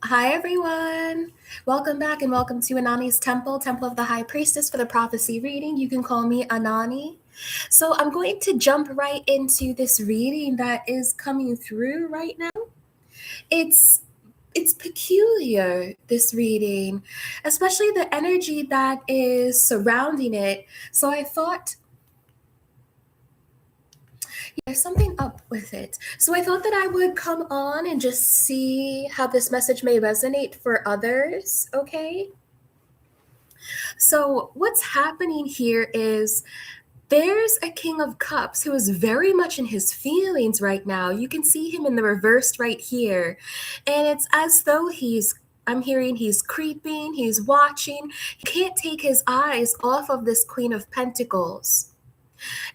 Hi, everyone. Welcome back and welcome to Anonnie's Temple, Temple of the High Priestess for the prophecy reading. You can call me Anonnie. So I'm going to jump right into this reading that is coming through right now. It's it's peculiar, this reading, especially the energy that is surrounding it. So I thought there's something up with it. So I thought that I would come on and just see how this message may resonate for others, okay? So, what's happening here is there's a King of Cups who is very much in his feelings right now. You can see him in the reversed right here. And it's as though I'm hearing he's creeping, he's watching. He can't take his eyes off of this Queen of Pentacles.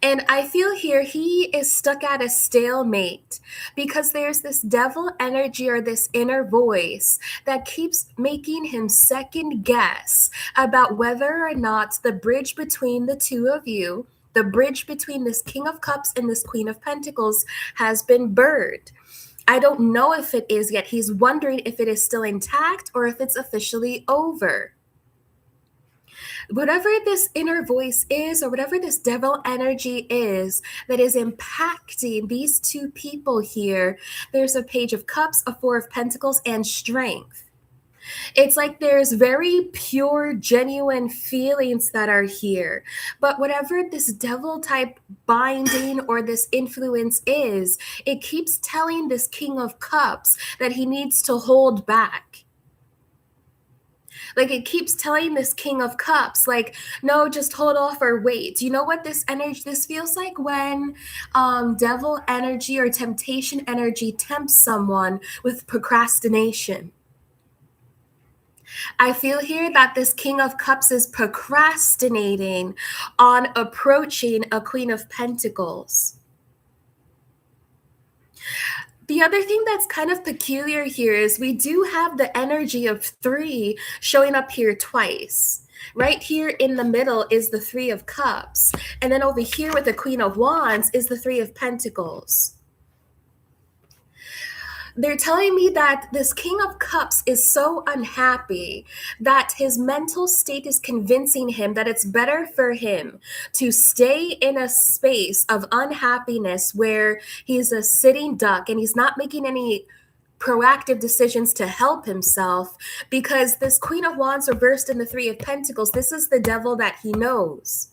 And I feel here he is stuck at a stalemate because there's this devil energy or this inner voice that keeps making him second guess about whether or not the bridge between the two of you, the bridge between this King of Cups and this Queen of Pentacles, has been burned. I don't know if it is yet. He's wondering if it is still intact or if it's officially over. Whatever this inner voice is, or whatever this devil energy is that is impacting these two people here, there's a Page of Cups, a Four of Pentacles, and Strength. It's like there's very pure, genuine feelings that are here. But whatever this devil type binding or this influence is, it keeps telling this King of Cups that he needs to hold back. Like it keeps telling this King of Cups, like, no, just hold off or wait. You know what this feels like when devil energy or temptation energy tempts someone with procrastination. I feel here that this King of Cups is procrastinating on approaching a Queen of Pentacles. The other thing that's kind of peculiar here is we do have the energy of three showing up here twice. Right here in the middle is the Three of Cups. And then over here with the Queen of Wands is the Three of Pentacles. They're telling me that this King of Cups is so unhappy that his mental state is convincing him that it's better for him to stay in a space of unhappiness where he's a sitting duck and he's not making any proactive decisions to help himself, because this Queen of Wands reversed in the Three of Pentacles, this is the devil that he knows.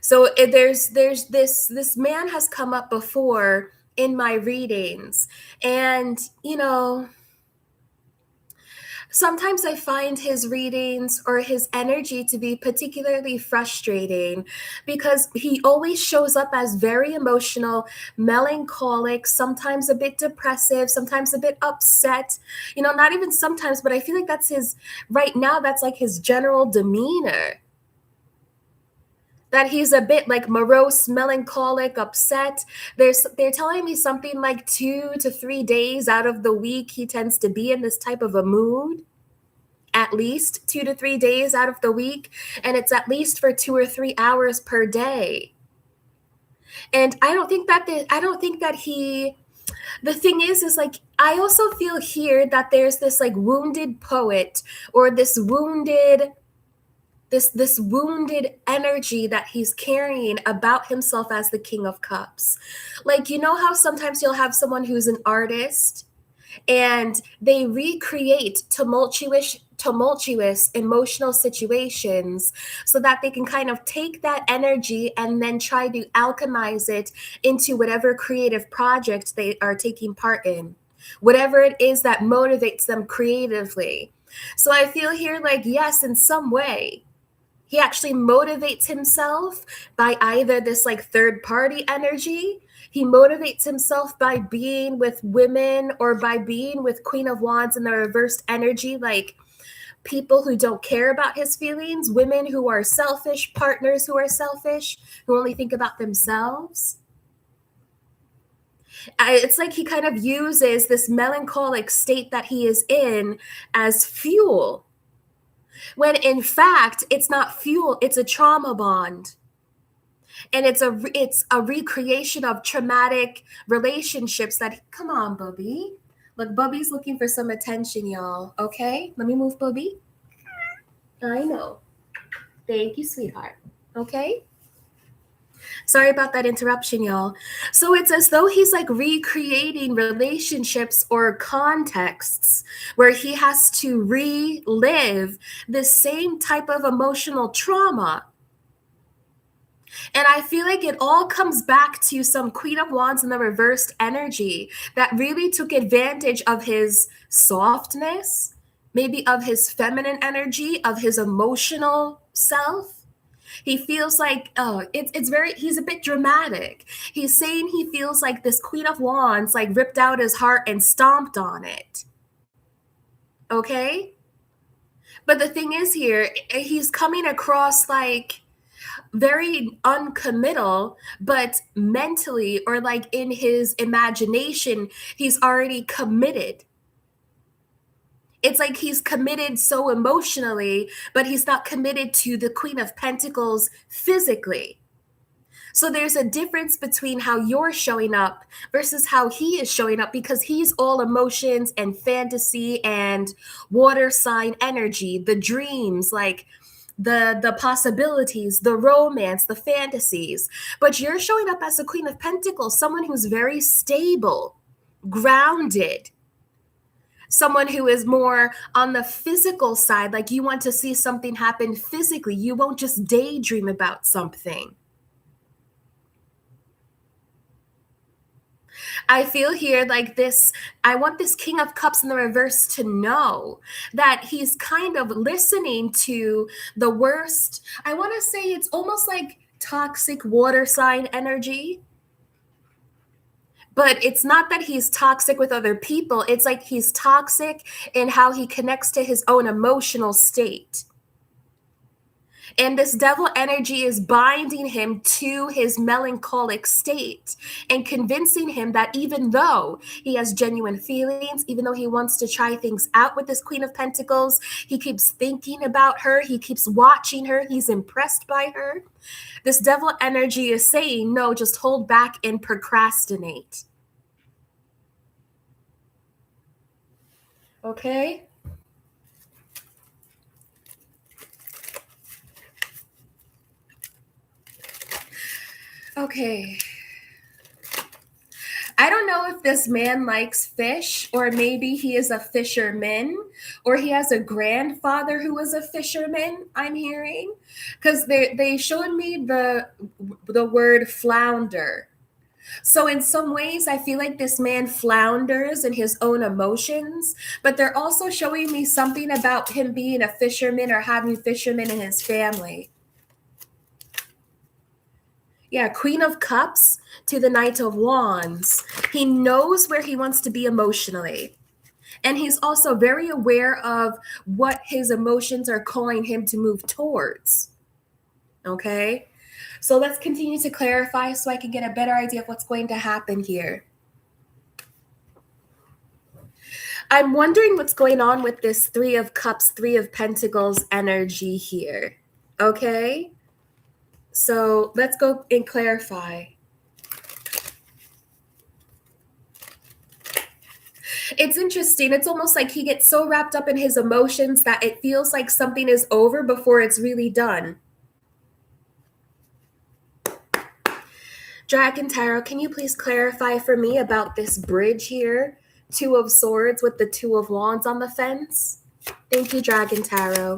So there's this man has come up before in my readings, and sometimes I find his readings or his energy to be particularly frustrating because he always shows up as very emotional, melancholic, sometimes a bit depressive, sometimes a bit upset. Not even sometimes, but I feel like that's right now, that's like his general demeanor. That he's a bit like morose, melancholic, upset. They're telling me something like 2 to 3 days out of the week he tends to be in this type of a mood. At least 2 to 3 days out of the week, and it's at least for 2 or 3 hours per day. And I don't think that he. The thing is like I also feel here that there's this like wounded poet or this wounded energy that he's carrying about himself as the King of Cups. Like, how sometimes you'll have someone who's an artist and they recreate tumultuous emotional situations so that they can kind of take that energy and then try to alchemize it into whatever creative project they are taking part in, whatever it is that motivates them creatively. So I feel here like, yes, in some way, he actually motivates himself by either this like third party energy. He motivates himself by being with women or by being with Queen of Wands in the reversed energy, like people who don't care about his feelings, women who are selfish, partners who are selfish, who only think about themselves. It's like he kind of uses this melancholic state that he is in as fuel, when in fact, it's not fuel, it's a trauma bond. And it's a recreation of traumatic relationships that, come on, Bubby. Look, Bubby's looking for some attention, y'all. Okay? Let me move Bubby. I know. Thank you, sweetheart. Okay? Sorry about that interruption, y'all. So it's as though he's like recreating relationships or contexts where he has to relive the same type of emotional trauma. And I feel like it all comes back to some Queen of Wands in the reversed energy that really took advantage of his softness, maybe of his feminine energy, of his emotional self. He feels like, oh, he's a bit dramatic. He's saying he feels like this Queen of Wands like ripped out his heart and stomped on it. Okay? But the thing is here, he's coming across like very uncommittal, but mentally or like in his imagination, he's already committed. It's like he's committed so emotionally, but he's not committed to the Queen of Pentacles physically. So there's a difference between how you're showing up versus how he is showing up, because he's all emotions and fantasy and water sign energy, the dreams, like the possibilities, the romance, the fantasies. But you're showing up as a Queen of Pentacles, someone who's very stable, grounded, someone who is more on the physical side, like you want to see something happen physically. You won't just daydream about something. I feel here like this, I want this King of Cups in the reverse to know that he's kind of listening to the worst. I want to say it's almost like toxic water sign energy. But it's not that he's toxic with other people. It's like he's toxic in how he connects to his own emotional state. And this devil energy is binding him to his melancholic state and convincing him that even though he has genuine feelings, even though he wants to try things out with this Queen of Pentacles, he keeps thinking about her, he keeps watching her, he's impressed by her. This devil energy is saying, no, just hold back and procrastinate. Okay? Okay. I don't know if this man likes fish, or maybe he is a fisherman, or he has a grandfather who was a fisherman, I'm hearing. Because they showed me the word flounder. So in some ways, I feel like this man flounders in his own emotions, but they're also showing me something about him being a fisherman or having fishermen in his family. Yeah, Queen of Cups to the Knight of Wands. He knows where he wants to be emotionally. And he's also very aware of what his emotions are calling him to move towards. Okay? So let's continue to clarify so I can get a better idea of what's going to happen here. I'm wondering what's going on with this Three of Cups, Three of Pentacles energy here. Okay? So let's go and clarify. It's interesting. It's almost like he gets so wrapped up in his emotions that it feels like something is over before it's really done. Dragon Tarot, can you please clarify for me about this bridge here? Two of Swords with the Two of Wands on the fence. Thank you, Dragon Tarot.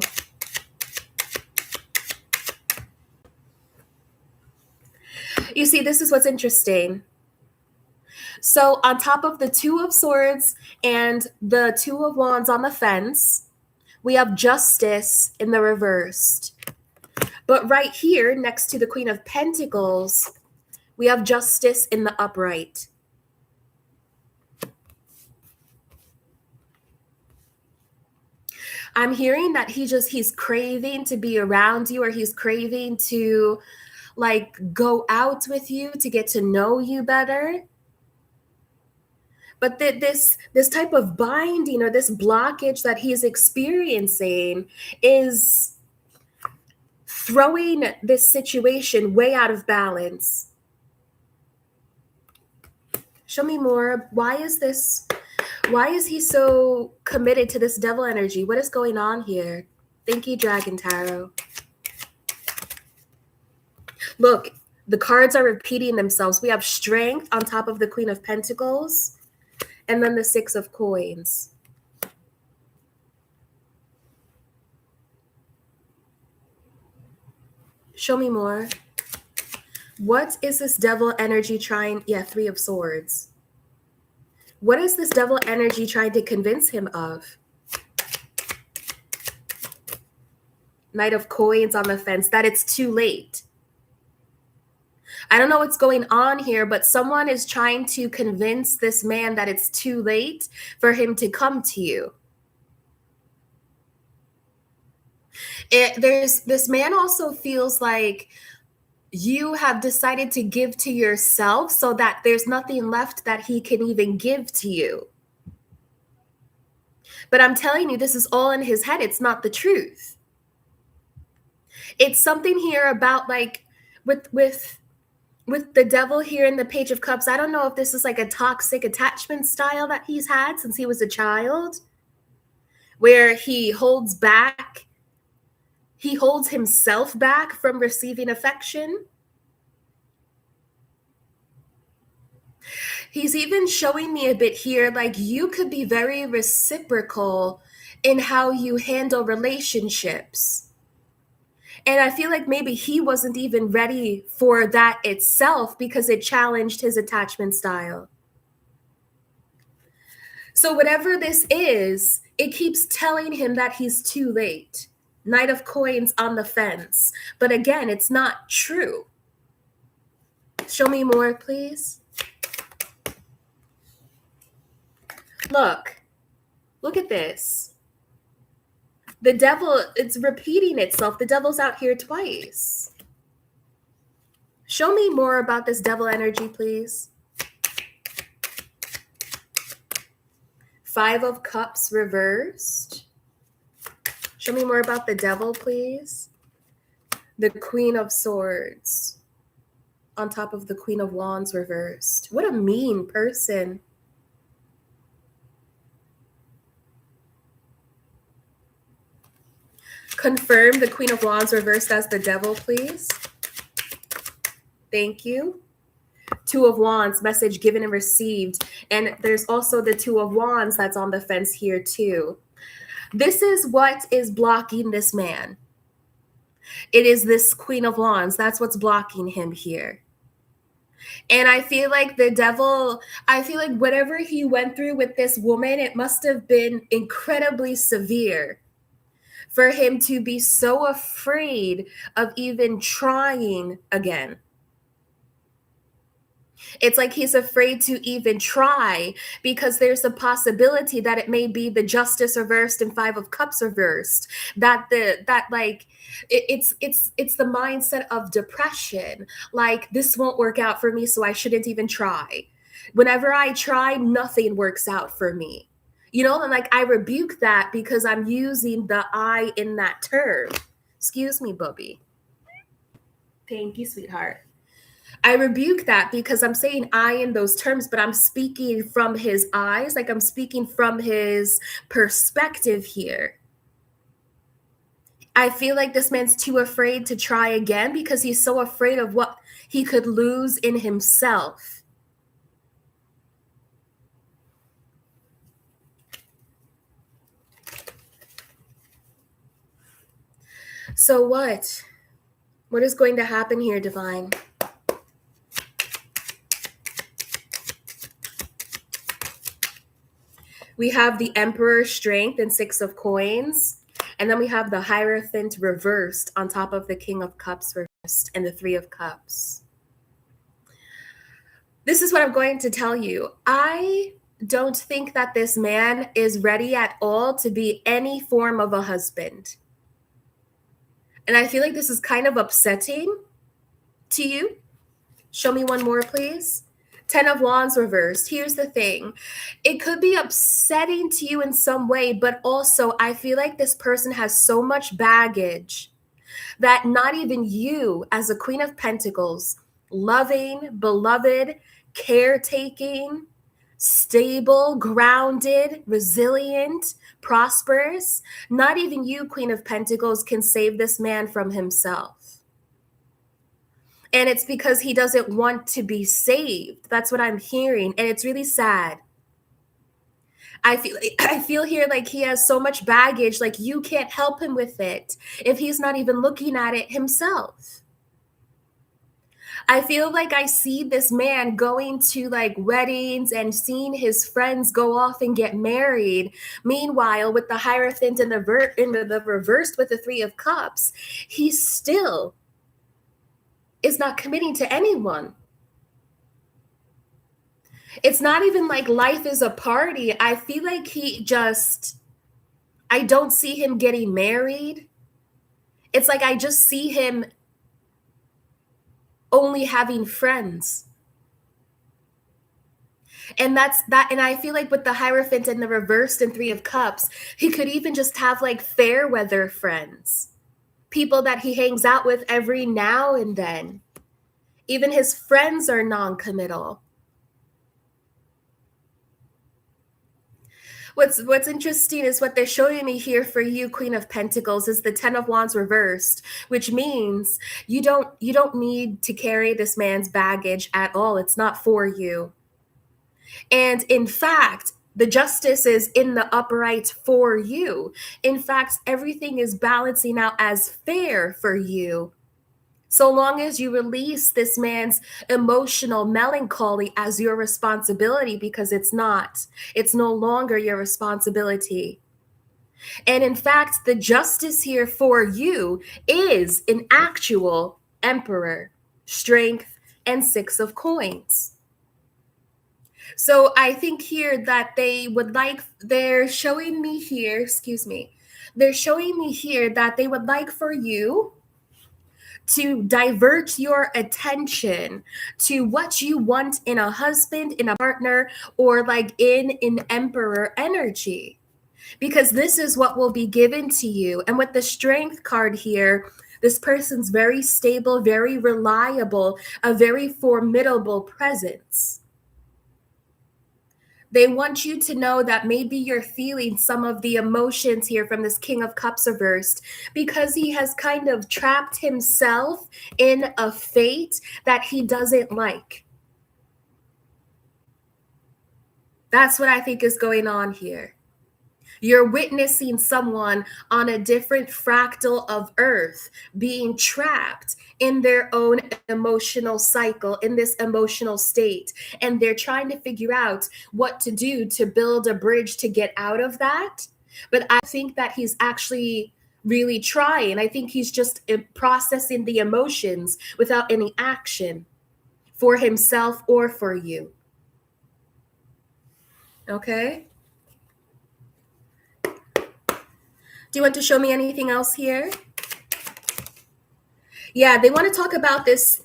You see, this is what's interesting. So on top of the Two of Swords and the Two of Wands on the fence, we have Justice in the reversed. But right here, next to the Queen of Pentacles, we have Justice in the upright. I'm hearing that he's craving to be around you, or he's craving to like go out with you to get to know you better. But this type of binding or this blockage that he's experiencing is throwing this situation way out of balance. Show me more. Why is he so committed to this devil energy? What is going on here? Thank you, Dragon Tarot. Look, the cards are repeating themselves. We have Strength on top of the Queen of Pentacles, and then the Six of Coins. Show me more. What is this devil energy trying? Yeah, Three of Swords. What is this devil energy trying to convince him of? Knight of Coins on the fence, that it's too late. I don't know what's going on here, but someone is trying to convince this man that it's too late for him to come to you. This man also feels like you have decided to give to yourself so that there's nothing left that he can even give to you. But I'm telling you, this is all in his head. It's not the truth. It's something here about like with the devil here in the Page of Cups. I don't know if this is like a toxic attachment style that he's had since he was a child, where he holds back. He holds himself back from receiving affection. He's even showing me a bit here, like you could be very reciprocal in how you handle relationships. And I feel like maybe he wasn't even ready for that itself because it challenged his attachment style. So whatever this is, it keeps telling him that he's too late. Knight of Coins on the fence. But again, it's not true. Show me more, please. Look at this. The devil, it's repeating itself. The devil's out here twice. Show me more about this devil energy, please. Five of Cups reversed. Show me more about the devil, please. The Queen of Swords on top of the Queen of Wands reversed. What a mean person. Confirm the Queen of Wands reversed as the devil, please. Thank you. Two of Wands, message given and received. And there's also the Two of Wands that's on the fence here too. This is what is blocking this man. It is this Queen of Wands. That's what's blocking him here. And I feel like the devil, I feel like whatever he went through with this woman, it must have been incredibly severe for him to be so afraid of even trying again. It's like he's afraid to even try because there's a possibility that it may be the Justice reversed and Five of Cups reversed. It's the mindset of depression. Like, this won't work out for me, so I shouldn't even try. Whenever I try, nothing works out for me. You know, and like I rebuke that because I'm using the I in that term. Excuse me, Bubby. Thank you, sweetheart. I rebuke that because I'm saying I in those terms, but I'm speaking from his eyes, like I'm speaking from his perspective here. I feel like this man's too afraid to try again because he's so afraid of what he could lose in himself. So what? What is going to happen here, Divine? We have the Emperor, Strength, and Six of Coins. And then we have the Hierophant reversed on top of the King of Cups reversed and the Three of Cups. This is what I'm going to tell you. I don't think that this man is ready at all to be any form of a husband. And I feel like this is kind of upsetting to you. Show me one more, please. Ten of Wands reversed. Here's the thing. It could be upsetting to you in some way, but also I feel like this person has so much baggage that not even you, as a Queen of Pentacles, loving, beloved, caretaking, stable, grounded, resilient, prosperous, not even you, Queen of Pentacles, can save this man from himself. And it's because he doesn't want to be saved. That's what I'm hearing. And it's really sad. I feel here like he has so much baggage, like you can't help him with it if he's not even looking at it himself. I feel like I see this man going to like weddings and seeing his friends go off and get married. Meanwhile, with the Hierophant in the reversed with the Three of Cups, he still is not committing to anyone. It's not even like life is a party. I feel like I don't see him getting married. It's like I just see him only having friends. And and I feel like with the Hierophant and the reversed and Three of Cups, he could even just have like fair weather friends, people that he hangs out with every now and then. Even his friends are non-committal. What's interesting is what they're showing me here for you, Queen of Pentacles, is the Ten of Wands reversed, which means you don't need to carry this man's baggage at all. It's not for you. And in fact, the justice is in the upright for you. In fact, everything is balancing out as fair for you. So long as you release this man's emotional melancholy as your responsibility, because it's no longer your responsibility. And in fact, the justice here for you is an actual Emperor, Strength, and Six of Coins. So I think here that they're showing me here that they would like for you to divert your attention to what you want in a husband, in a partner, or like in an Emperor energy, because this is what will be given to you. And with the Strength card here, this person's very stable, very reliable, a very formidable presence. They want you to know that maybe you're feeling some of the emotions here from this King of Cups reversed because he has kind of trapped himself in a fate that he doesn't like. That's what I think is going on here. You're witnessing someone on a different fractal of Earth being trapped in their own emotional cycle, in this emotional state. And they're trying to figure out what to do to build a bridge to get out of that. But I think that he's actually really trying. I think he's just processing the emotions without any action for himself or for you. Okay? Do you want to show me anything else here? Yeah, they want to talk about this.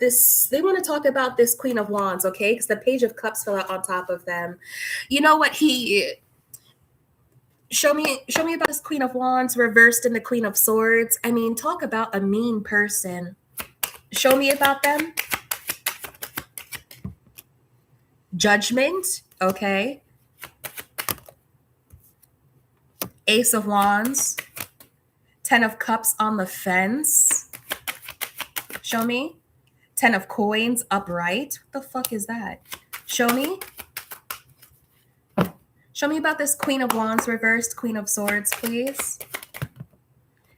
They want to talk about this Queen of Wands, okay? Because the Page of Cups fell out on top of them. You know what? Show me about this Queen of Wands reversed in the Queen of Swords. I mean, talk about a mean person. Show me about them. Judgment, okay. Ace of Wands. Ten of Cups on the fence. Show me. Ten of Coins upright. What the fuck is that? Show me. Show me about this Queen of Wands reversed, Queen of Swords, please.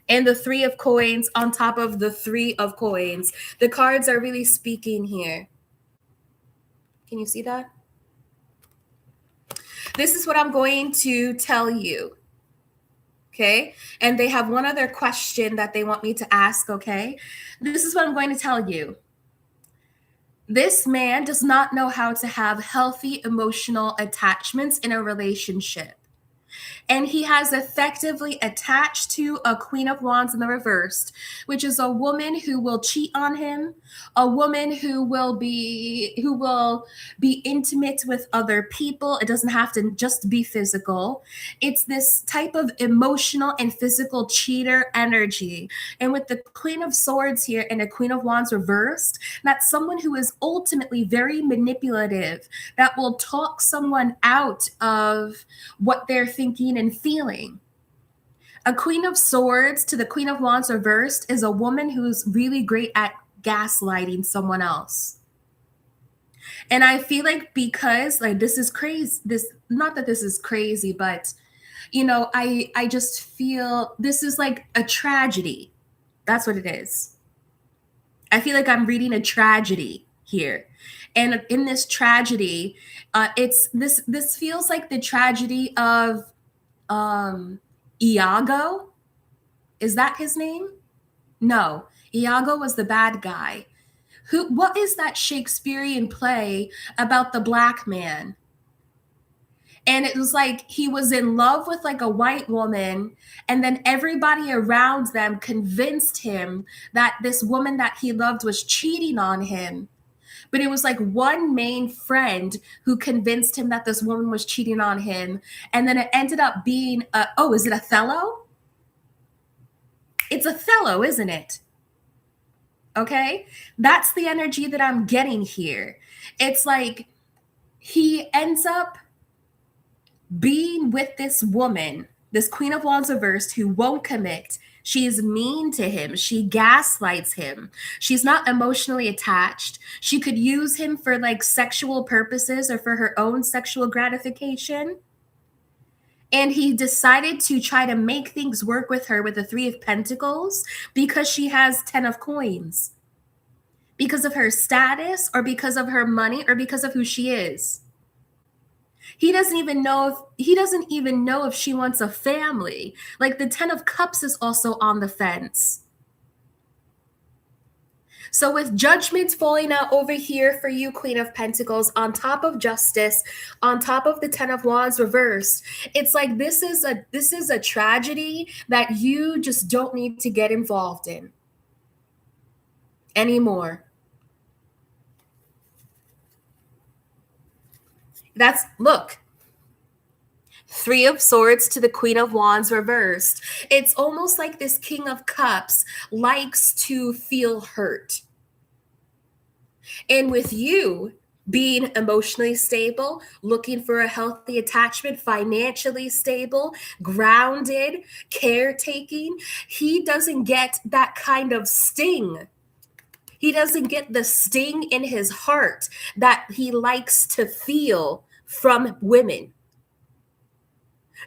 And the Three of Coins on top of the Three of Coins. The cards are really speaking here. Can you see that? This is what I'm going to tell you. Okay. And they have one other question that they want me to ask. Okay. This is what I'm going to tell you. This man does not know how to have healthy emotional attachments in a relationship. And he has effectively attached to a Queen of Wands in the reversed, which is a woman who will cheat on him, a woman who will be intimate with other people. It doesn't have to just be physical. It's this type of emotional and physical cheater energy. And with the Queen of Swords here and the Queen of Wands reversed, that's someone who is ultimately very manipulative, that will talk someone out of what they're thinking and feeling. A Queen of Swords to the Queen of Wands reversed is a woman who's really great at gaslighting someone else. And I feel like, because like this is crazy, not that this is crazy, but I just feel this is like a tragedy. That's what it is. I feel like I'm reading a tragedy here. And in this tragedy, this feels like the tragedy of Iago. Is that his name? No, Iago was the bad guy. What is that Shakespearean play about the black man? And it was like he was in love with like a white woman, and then everybody around them convinced him that this woman that he loved was cheating on him. But it was like one main friend who convinced him that this woman was cheating on him. And then it ended up being, is it Othello? It's Othello, isn't it? Okay? That's the energy that I'm getting here. It's like he ends up being with this woman, this Queen of Wands reversed, who won't commit. She's mean to him. She gaslights him. She's not emotionally attached. She could use him for like sexual purposes or for her own sexual gratification. And he decided to try to make things work with her with the Three of Pentacles because she has 10 of Coins. Because of her status, or because of her money, or because of who she is. He doesn't even know if she wants a family. Like the 10 of Cups is also on the fence. So with Judgment falling out over here for you, Queen of Pentacles, on top of Justice, on top of the 10 of Wands reversed, it's like this is a tragedy that you just don't need to get involved in anymore. Look. Three of Swords to the Queen of Wands reversed. It's almost like this King of Cups likes to feel hurt. And with you being emotionally stable, looking for a healthy attachment, financially stable, grounded, caretaking, he doesn't get that kind of sting. He doesn't get the sting in his heart that he likes to feel from women.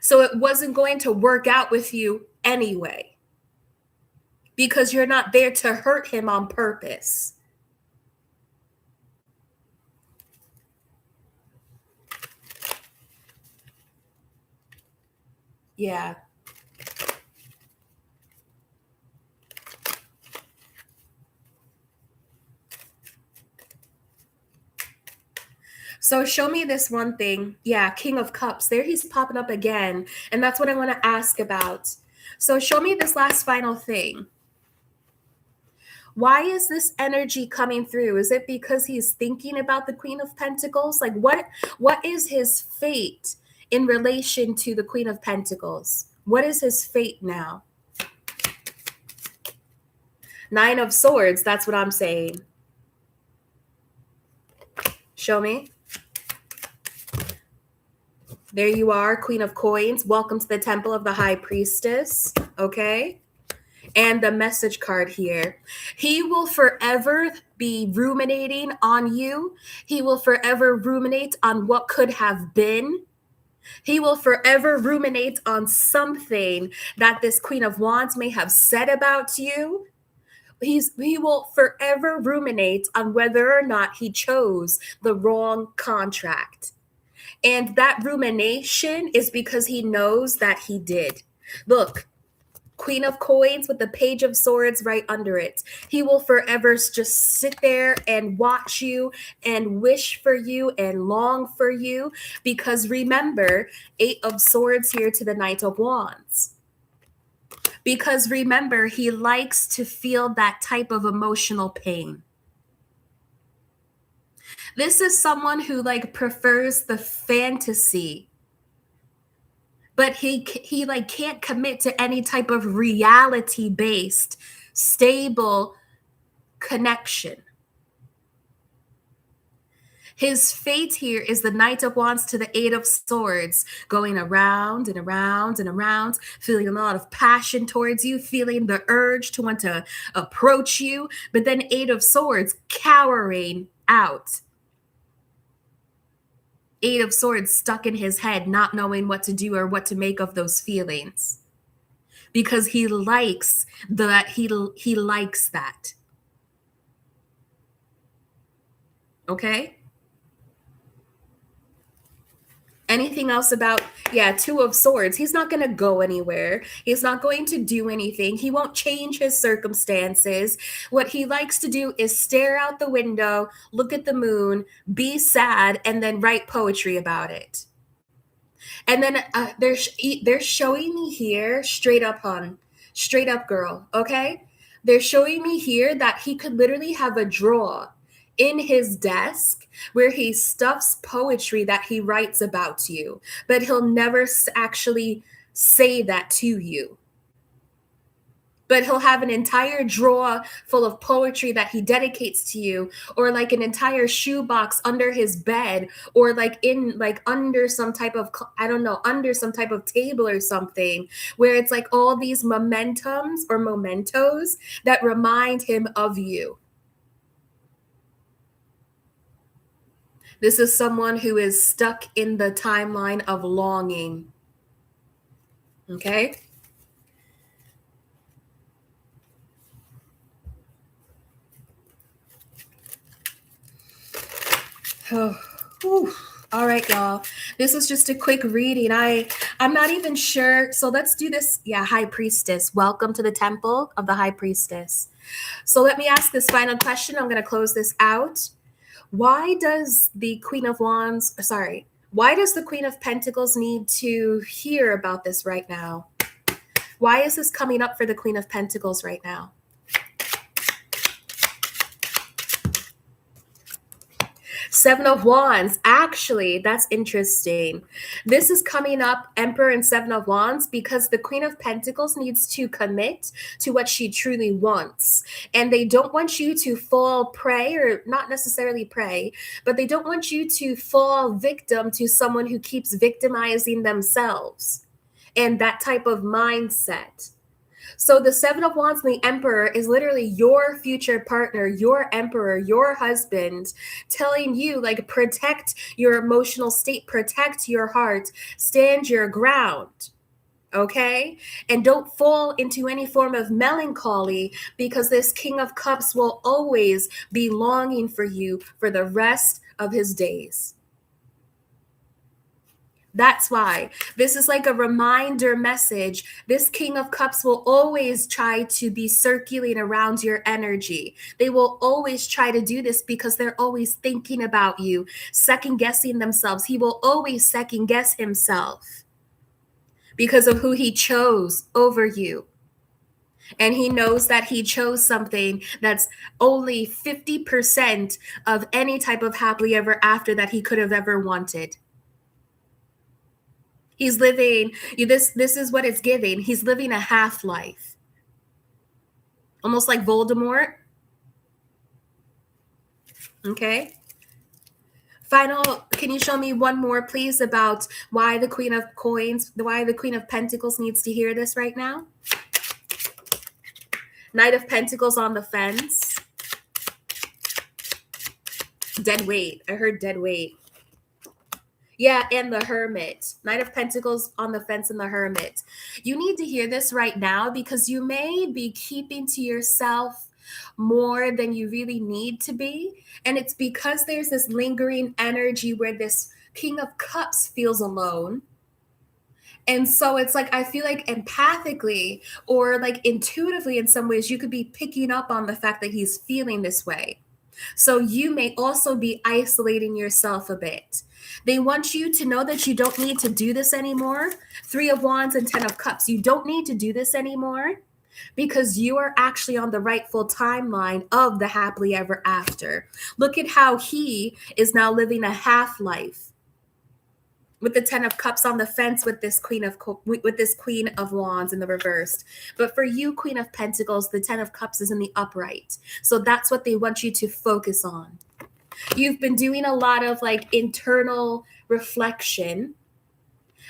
So it wasn't going to work out with you anyway, because you're not there to hurt him on purpose. Yeah. So show me this one thing. Yeah, King of Cups. There he's popping up again. And that's what I want to ask about. So show me this last final thing. Why is this energy coming through? Is it because he's thinking about the Queen of Pentacles? Like what is his fate in relation to the Queen of Pentacles? What is his fate now? Nine of Swords. That's what I'm saying. Show me. There you are, Queen of Coins. Welcome to the Temple of the High Priestess. Okay. And the message card here. He will forever be ruminating on you. He will forever ruminate on what could have been. He will forever ruminate on something that this Queen of Wands may have said about you. He will forever ruminate on whether or not he chose the wrong contract. And that rumination is because he knows that he did. Look, Queen of Coins with the Page of Swords right under it. He will forever just sit there and watch you and wish for you and long for you, because remember, Eight of Swords here to the Knight of Wands. Because remember, he likes to feel that type of emotional pain. This is someone who like prefers the fantasy, but he like can't commit to any type of reality based stable connection. His fate here is the Knight of Wands to the Eight of Swords, going around and around and around, feeling a lot of passion towards you, feeling the urge to want to approach you, but then Eight of Swords cowering out. Eight of Swords stuck in his head, not knowing what to do or what to make of those feelings, because he likes that. He likes that. Okay. Anything else about, Two of Swords? He's not going to go anywhere. He's not going to do anything. He won't change his circumstances. What he likes to do is stare out the window, look at the moon, be sad, and then write poetry about it. And then they're showing me here, straight up, girl, okay? They're showing me here that he could literally have a drawer in his desk where he stuffs poetry that he writes about you, but he'll never actually say that to you. But he'll have an entire drawer full of poetry that he dedicates to you, or like an entire shoebox under his bed, or like under some type of, under some type of table or something, where it's like all these mementos that remind him of you. This is someone who is stuck in the timeline of longing. Okay? Oh, all right, y'all. This is just a quick reading. I'm not even sure. So let's do this. Yeah, High Priestess. Welcome to the Temple of the High Priestess. So let me ask this final question. I'm going to close this out. Why does the Queen of Pentacles need to hear about this right now? Why is this coming up for the Queen of Pentacles right now? Seven of Wands. Actually, that's interesting. This is coming up, Emperor and Seven of Wands, because the Queen of Pentacles needs to commit to what she truly wants. And they don't want you to fall prey, or not necessarily prey, but they don't want you to fall victim to someone who keeps victimizing themselves and that type of mindset. So the Seven of Wands and the Emperor is literally your future partner, your emperor, your husband, telling you, like, protect your emotional state, protect your heart, stand your ground, okay? And don't fall into any form of melancholy, because this King of Cups will always be longing for you for the rest of his days. That's why this is like a reminder message. This King of Cups will always try to be circulating around your energy. They will always try to do this because they're always thinking about you, second guessing themselves. He will always second guess himself because of who he chose over you. And he knows that he chose something that's only 50% of any type of happily ever after that he could have ever wanted. He's living, this is what it's giving. He's living a half-life. Almost like Voldemort. Okay. Final, can you show me one more, please, about why the Queen of Pentacles needs to hear this right now? Knight of Pentacles on the fence. Dead weight. I heard dead weight. Yeah, and the Hermit. Knight of Pentacles on the fence and the Hermit. You need to hear this right now because you may be keeping to yourself more than you really need to be. And it's because there's this lingering energy where this King of Cups feels alone. And so it's like, I feel like empathically or like intuitively in some ways, you could be picking up on the fact that he's feeling this way. So you may also be isolating yourself a bit. They want you to know that you don't need to do this anymore. Three of Wands and 10 of Cups. You don't need to do this anymore because you are actually on the rightful timeline of the happily ever after. Look at how he is now living a half life with the 10 of Cups on the fence with this Queen of Wands in the reversed. But for you, Queen of Pentacles, the 10 of Cups is in the upright. So that's what they want you to focus on. You've been doing a lot of like internal reflection,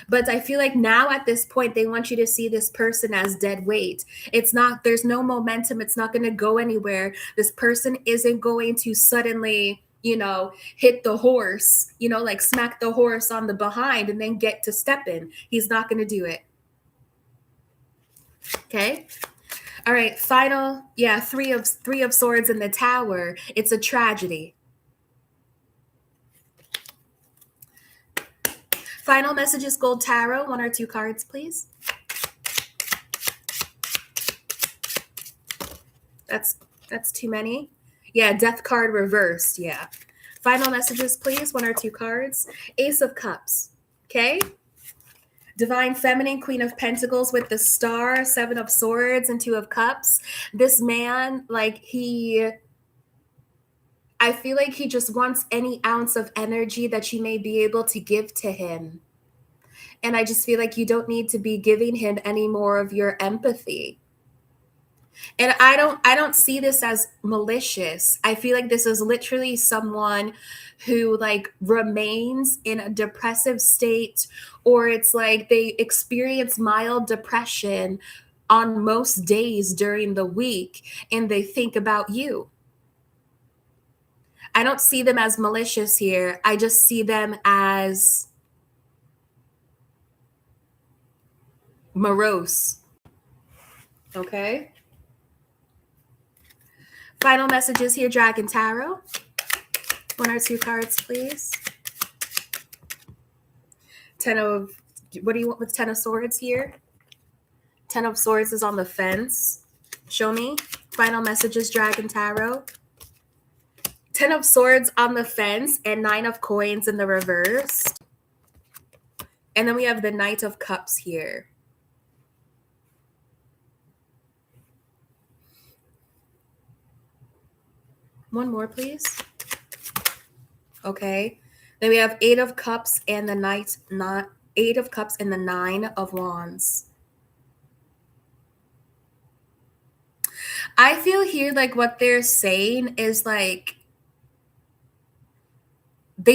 but I feel like now at this point, they want you to see this person as dead weight. It's not, there's no momentum. It's not going to go anywhere. This person isn't going to suddenly, hit the horse, like smack the horse on the behind and then get to stepping. He's not going to do it. Okay. All right. Final. Yeah. Three of Swords in the Tower. It's a tragedy. Final messages, Gold Tarot. 1 or 2 cards, please. That's too many. Yeah, Death card reversed. Yeah. Final messages, please. 1 or 2 cards. Ace of Cups. Okay. Divine Feminine, Queen of Pentacles with the Star, 7 of Swords and 2 of Cups. This man, I feel like he just wants any ounce of energy that you may be able to give to him. And I just feel like you don't need to be giving him any more of your empathy. And I don't see this as malicious. I feel like this is literally someone who remains in a depressive state, or it's like they experience mild depression on most days during the week and they think about you. I don't see them as malicious here. I just see them as morose. Okay. Final messages here, Dragon Tarot. 1 or 2 cards, please. What do you want with 10 of Swords here? 10 of Swords is on the fence. Show me. Final messages, Dragon Tarot. 10 of Swords on the fence and 9 of Coins in the reverse. And then we have the Knight of Cups here. One more, please. Okay. Then we have 8 of Cups and the 8 of Cups and the 9 of Wands. I feel here like what they're saying is they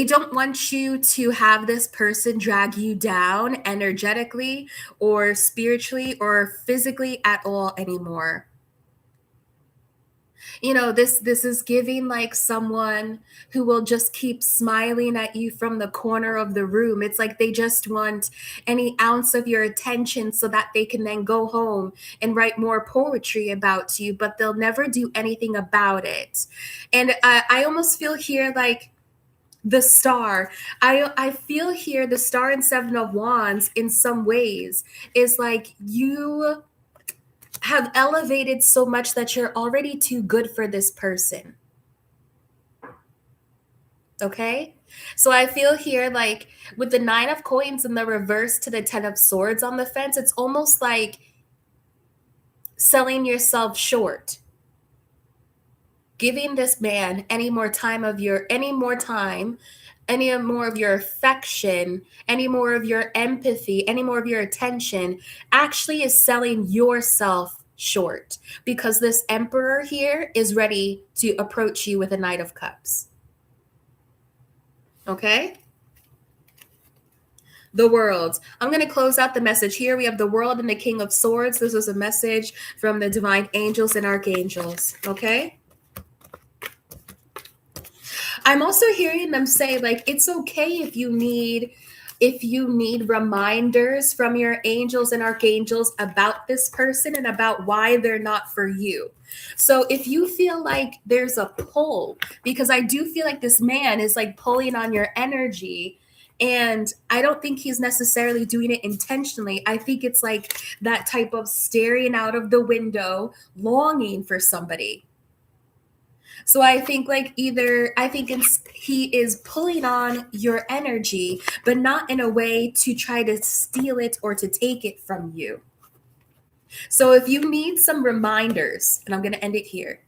don't want you to have this person drag you down energetically or spiritually or physically at all anymore. This is giving someone who will just keep smiling at you from the corner of the room. It's like they just want any ounce of your attention so that they can then go home and write more poetry about you, but they'll never do anything about it. And I almost feel here the Star. I feel here the Star and 7 of Wands in some ways is you have elevated so much that you're already too good for this person. Okay? So I feel here with the 9 of Coins in the reverse to the 10 of Swords on the fence, it's almost like selling yourself short. Giving this man any more of your affection, any more of your empathy, any more of your attention actually is selling yourself short, because this Emperor here is ready to approach you with a Knight of Cups. Okay? The World. I'm going to close out the message here. We have the World and the King of Swords. This was a message from the divine angels and archangels. Okay? I'm also hearing them say it's okay if you need reminders from your angels and archangels about this person and about why they're not for you. So if you feel like there's a pull, because I do feel like this man is pulling on your energy, And I don't think he's necessarily doing it intentionally. I think it's like that type of staring out of the window, longing for somebody. So I think like either I think he is pulling on your energy, but not in a way to try to steal it or to take it from you. So if you need some reminders, and I'm going to end it here.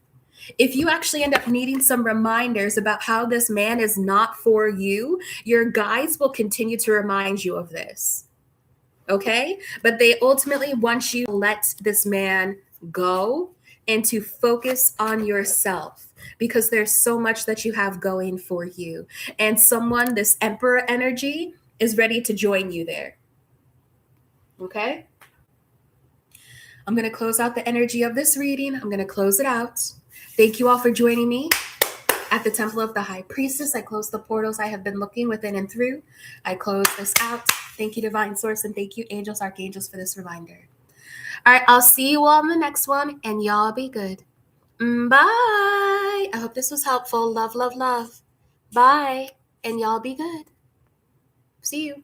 If you actually end up needing some reminders about how this man is not for you, your guides will continue to remind you of this. Okay? But they ultimately want you to let this man go and to focus on yourself because there's so much that you have going for you. And someone, this emperor energy, is ready to join you there. Okay? I'm going to close out the energy of this reading. I'm going to close it out. Thank you all for joining me at the Temple of the High Priestess. I close the portals I have been looking within and through. I close this out. Thank you, Divine Source, and thank you, Angels, Archangels, for this reminder. All right, I'll see you all in the next one, and y'all be good. Bye. I hope this was helpful. Love, love, love. Bye, and y'all be good. See you.